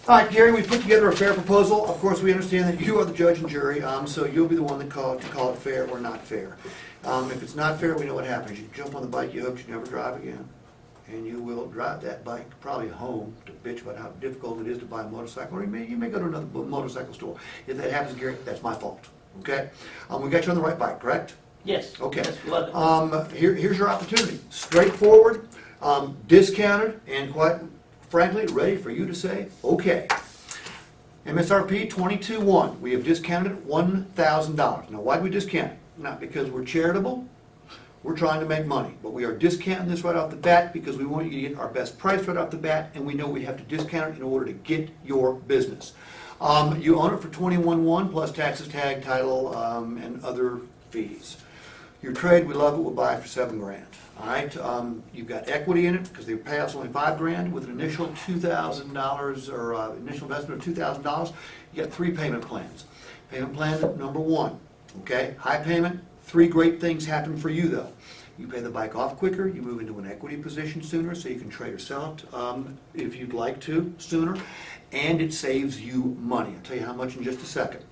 All right, Gary, we put together a fair proposal. Of course, we understand that you are the judge and jury, so you'll be the one to call it fair or not fair. If it's not fair, we know what happens. You jump on the bike you hope you never drive again, and you will drive that bike probably home to bitch about how difficult it is to buy a motorcycle, or you may go to another motorcycle store. If that happens, Gary, that's my fault. Okay? We got you on the right bike, correct? Yes. Okay. Yes, love it. Here's your opportunity. Straightforward, discounted, and quite frankly, ready for you to say, okay. MSRP 22.1. We have discounted $1,000. Now, why do we discount it? Not because we're charitable. We're trying to make money. But we are discounting this right off the bat because we want you to get our best price right off the bat, and we know we have to discount it in order to get your business. You own it for $21,100 plus taxes, tag, title, and other fees. Your trade, we love it. We'll buy it for $7,000. All right, you've got equity in it because the payoff's only $5,000 with an initial $2,000 or initial investment of $2,000. You got 3 payment plans. Payment plan number 1, okay, high payment. 3 great things happen for you though. You pay the bike off quicker. You move into an equity position sooner, so you can trade or sell it if you'd like to sooner, and it saves you money. I'll tell you how much in just a second.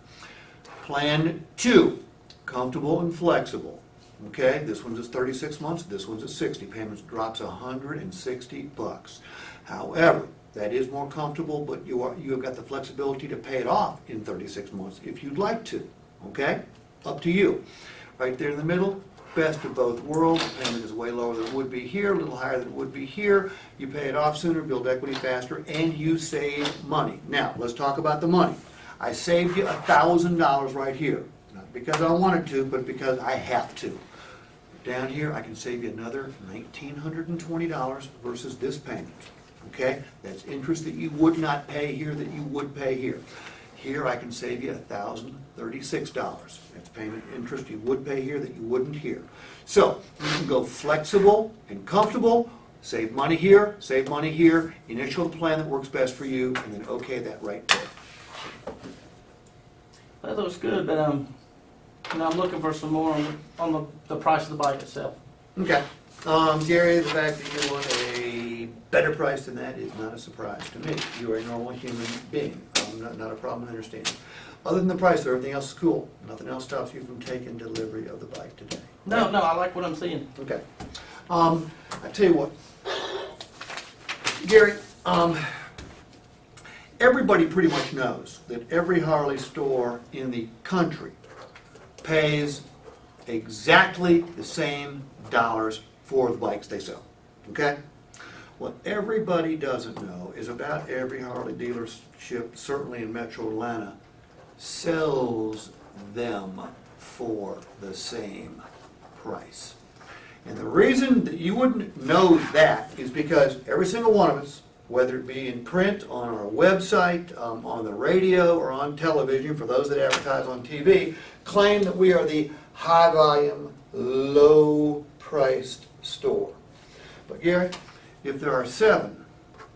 Plan 2, comfortable and flexible. Okay, this one's at 36 months, this one's at 60. Payments drops $160. However, that is more comfortable, but you have got the flexibility to pay it off in 36 months if you'd like to. Okay, up to you. Right there in the middle, best of both worlds. The payment is way lower than it would be here, a little higher than it would be here. You pay it off sooner, build equity faster, and you save money. Now, let's talk about the money. I saved you $1,000 right here. Not because I wanted to, but because I have to. Down here, I can save you another $1,920 versus this payment. Okay? That's interest that you would not pay here that you would pay here. Here, I can save you $1,036. That's payment interest you would pay here that you wouldn't here. So, you can go flexible and comfortable, save money here, initial plan that works best for you, and then okay that right there. That looks good, but I'm looking for some more on the price of the bike itself. Okay. Gary, the fact that you want a better price than that is not a surprise to me. You are a normal human being. Not a problem understanding. Other than the price, though, everything else is cool. Nothing else stops you from taking delivery of the bike today. No, right? no, I like what I'm seeing. Okay. I tell you what, Gary, everybody pretty much knows that every Harley store in the country pays exactly the same dollars for the bikes they sell. Okay? What everybody doesn't know is about every Harley dealership, certainly in Metro Atlanta, sells them for the same price. And the reason that you wouldn't know that is because every single one of us, whether it be in print, on our website, on the radio, or on television, for those that advertise on TV, claim that we are the high-volume, low-priced store. But Gary, if there are 7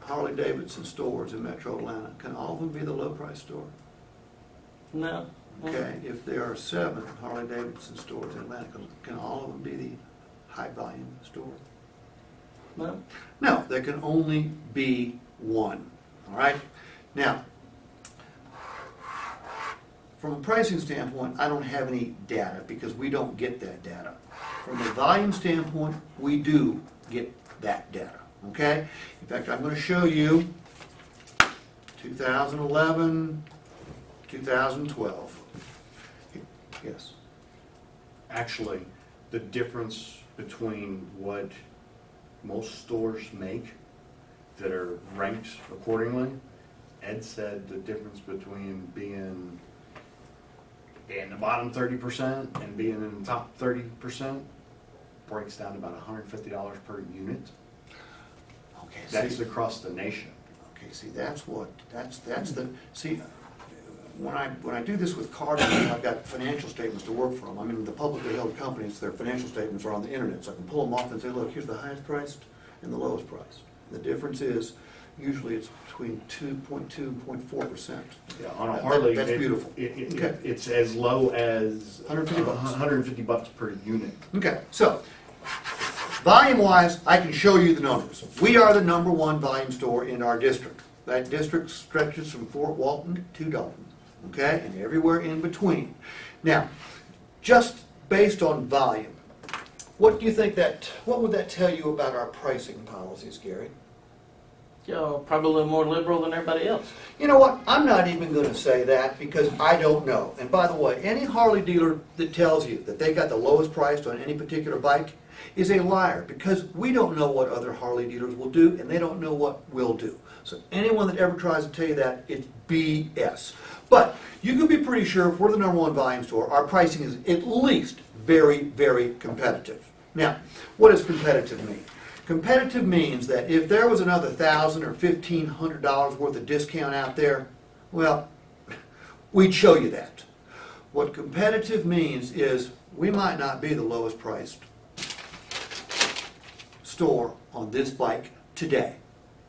Harley-Davidson stores in Metro Atlanta, can all of them be the low-price store? No. Okay, if there are 7 Harley-Davidson stores in Atlanta, can all of them be the high-volume store? No. No, there can only be one. All right? Now, from a pricing standpoint, I don't have any data because we don't get that data. From a volume standpoint, we do get that data. Okay? In fact, I'm going to show you 2011, 2012. Yes. Actually, the difference between what most stores make that are ranked accordingly, Ed said the difference between being in the bottom 30% and being in the top 30% breaks down to about $150 per unit. Okay. That's see, across the nation. Okay. See, that's the see. When I do this with card readers, I've got financial statements to work from. I mean, the publicly held companies, their financial statements are on the internet, so I can pull them off and say, look, here's the highest priced and the lowest price. The difference is usually it's between 2.2 and 0.4%. Yeah, on a Harley, that's beautiful. Okay. It's as low as $150 per unit. Okay, so volume-wise, I can show you the numbers. We are the #1 volume store in our district. That district stretches from Fort Walton to Dalton, okay, and everywhere in between. Now, just based on volume, what do you think what would that tell you about our pricing policies, Gary? You know, probably a little more liberal than everybody else. You know what? I'm not even going to say that because I don't know. And by the way, any Harley dealer that tells you that they got the lowest price on any particular bike is a liar, because we don't know what other Harley dealers will do, and they don't know what we'll do. So anyone that ever tries to tell you that, it's BS. But you can be pretty sure if we're the #1 volume store, our pricing is at least very, very competitive. Now, what does competitive mean? Competitive means that if there was another $1,000 or $1,500 worth of discount out there, well, we'd show you that. What competitive means is we might not be the lowest priced store on this bike today,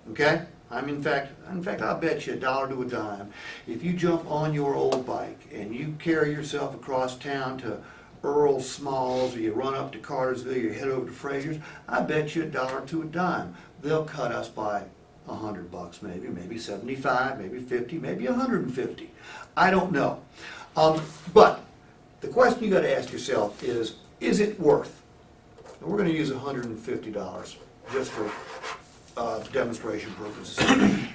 okay? In fact, I'll bet you $1 to a dime. If you jump on your old bike and you carry yourself across town to Earl Smalls, or you run up to Cartersville, you head over to Frazier's, I bet you $1 to a dime. They'll cut us by $100 maybe 75, maybe 50, maybe 150. I don't know. But the question you got to ask yourself is it worth? And we're going to use $150 just for demonstration purposes.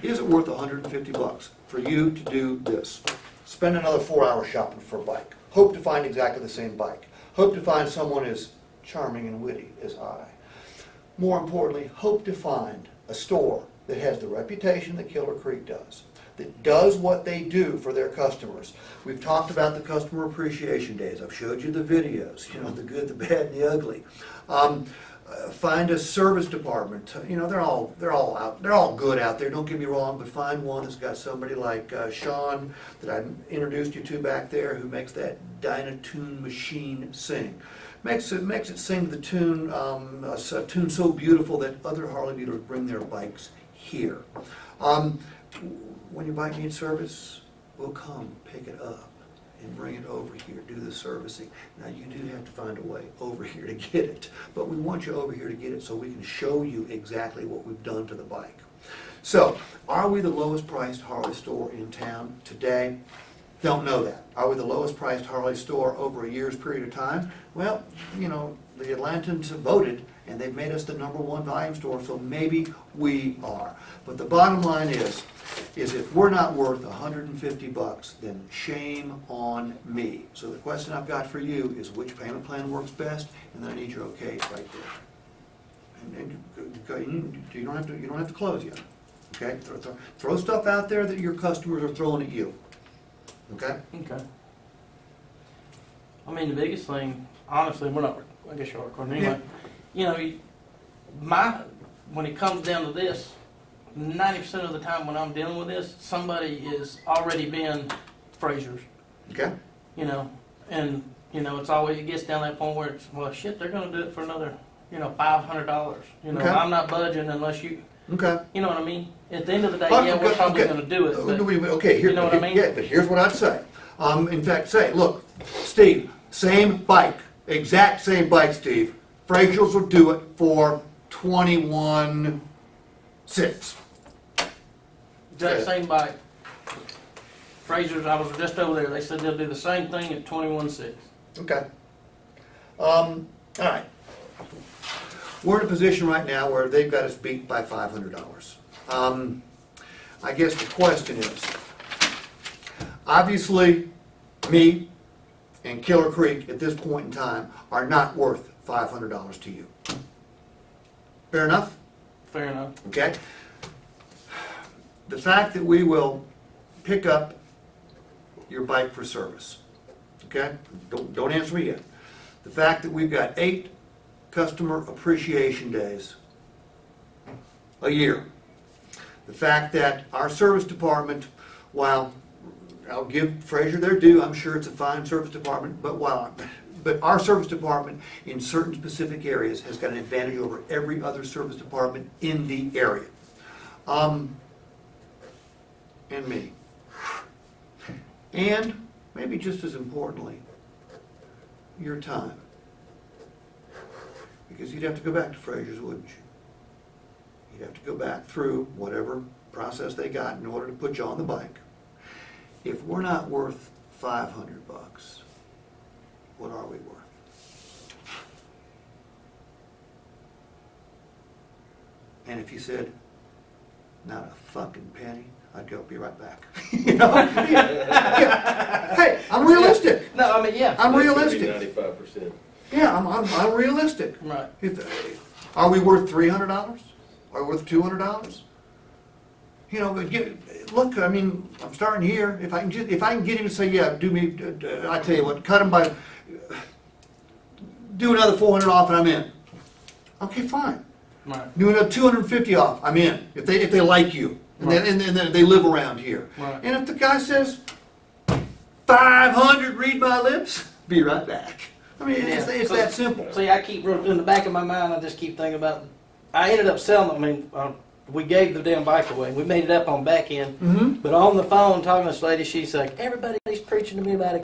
Is it worth $150 for you to do this? Spend another 4 hours shopping for a bike. Hope to find exactly the same bike. Hope to find someone as charming and witty as I. More importantly, hope to find a store that has the reputation that Killer Creek does, that does what they do for their customers. We've talked about the customer appreciation days. I've showed you the videos, you know, the good, the bad, and the ugly. Find a service department. You know, they're all good out there. Don't get me wrong, but find one that's got somebody like Sean that I introduced you to back there, who makes that Dynatune machine sing. Makes it sing the tune, a tune so beautiful that other Harley dealers bring their bikes here. When your bike needs service, we'll come pick it up and bring it over here, do the servicing. Now, you do have to find a way over here to get it, but we want you over here to get it so we can show you exactly what we've done to the bike. So, are we the lowest priced Harley store in town today? Don't know that. Are we the lowest priced Harley store over a year's period of time? Well, you know, the Atlantans have voted, and they've made us the #1 volume store, so maybe we are. But the bottom line is if we're not worth $150, then shame on me. So the question I've got for you is, which payment plan works best? And then I need your okay right there. And you don't have to close yet. Okay? Throw stuff out there that your customers are throwing at you. Okay? Okay. I mean, the biggest thing, honestly, I guess you're recording anyway. Yeah. You know, when it comes down to this, 90% of the time when I'm dealing with this, somebody is already been Frazier's. Okay? You know, and, you know, it gets down to that point where it's, well, shit, they're going to do it for another, you know, $500. You know, Okay. I'm not budging unless you, Okay. you know what I mean? At the end of the day, Okay, yeah, we're probably okay. going to do it. But, Okay, here, you know what I mean? Yeah, but here's what I'd say. In fact, look, Steve, same bike, exact same bike, Steve. Frazier's will do it for $21,600. Exact same bike. Frazier's, I was just over there. They said they'll do the same thing at $21,600. Okay. All right. We're in a position right now where they've got us beat by $500. I guess the question is, obviously, me and Killer Creek at this point in time are not worth $500 to you. Fair enough? Fair enough. Okay? The fact that we will pick up your bike for service, okay? Don't answer me yet. The fact that we've got 8 customer appreciation days a year. The fact that our service department, while I'll give Frazier their due, I'm sure it's a fine service department, but our service department in certain specific areas has got an advantage over every other service department in the area. And me. And maybe just as importantly, your time. Because you'd have to go back to Frazier's, wouldn't you? You'd have to go back through whatever process they got in order to put you on the bike. If we're not worth $500, what are we worth? And if you said, not a fucking penny, I'd go, be right back. You know? Yeah. Hey, I'm realistic. No, I mean, yeah. I'm realistic. 95%. Yeah, I'm realistic. Right. Are we worth $300? Are we worth $200? You know, look, I mean, I'm starting here. If I can get him to say, yeah, do me, I tell you what, cut him by, do another $400 off and I'm in. Okay, fine. Right. Do another $250 off, I'm in. If they like you and, Right. and they live around here. Right. And if the guy says 500, read my lips, be right back. I mean, it's that simple. See, I keep in the back of my mind. I just keep thinking about. I ended up selling. I mean, we gave the damn bike away. We made it up on back end. Mm-hmm. But on the phone talking to this lady, she's like, everybody's preaching to me about it.